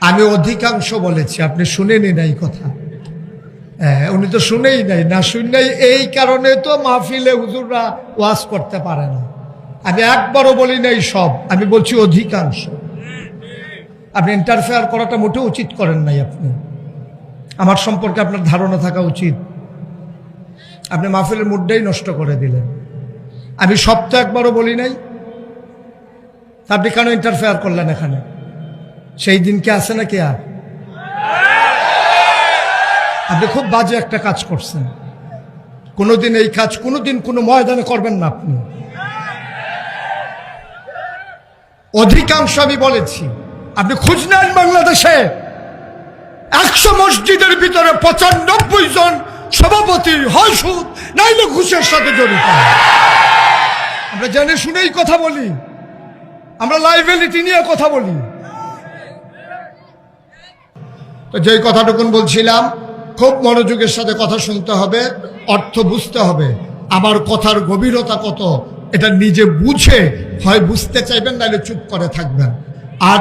আমি অধিকাংশ বলেছি, আপনি শুনেনি নাই কথা। উনি তো শুনেই নাই, না শুনেই এই কারণে তো মাহফিলে হুজুররা ওয়াজ করতে পারে না। আমি একবারও বলি নাই সব, আমি বলছি অধিকাংশ। আপনি ইন্টারফেয়ার করাটা মোটেও উচিত করেন নাই। আপনি আমার সম্পর্কে আপনার ধারণা থাকা উচিত। আপনি মাহফিলের মুডটাই নষ্ট করে দিলেন। আমি সব তো একবারও বলি নাই, আপনি কেন ইন্টারফেয়ার করলেন এখানে? সেই দিন কি আছে নাকি? আর আপনি খুব বাজে একটা কাজ করছেন। কোনোদিন এই কাজ কোনোদিন কোনো ময়দানে করবেন না আপনি। অধিকাংশ আমি বলেছি, আপনি খোঁজ নেন বাংলাদেশে 100 মসজিদের ভিতরে 95 জন সভাপতি হয় সুদ নাইলে ঘুষের সাথে জড়িত। আমরা জেনে শুনেই কথা বলি, আমরা লাইবিলিটি নিয়ে কথা বলি। তো যেই কথাটুকুন বলছিলাম, খুব মনোযোগের সাথে কথা শুনতে হবে, অর্থ বুঝতে হবে, আমার কথার গভীরতা কত এটা নিজে বুঝে হয় বুঝতে চাইবেন, নাহলে চুপ করে থাকবেন। আর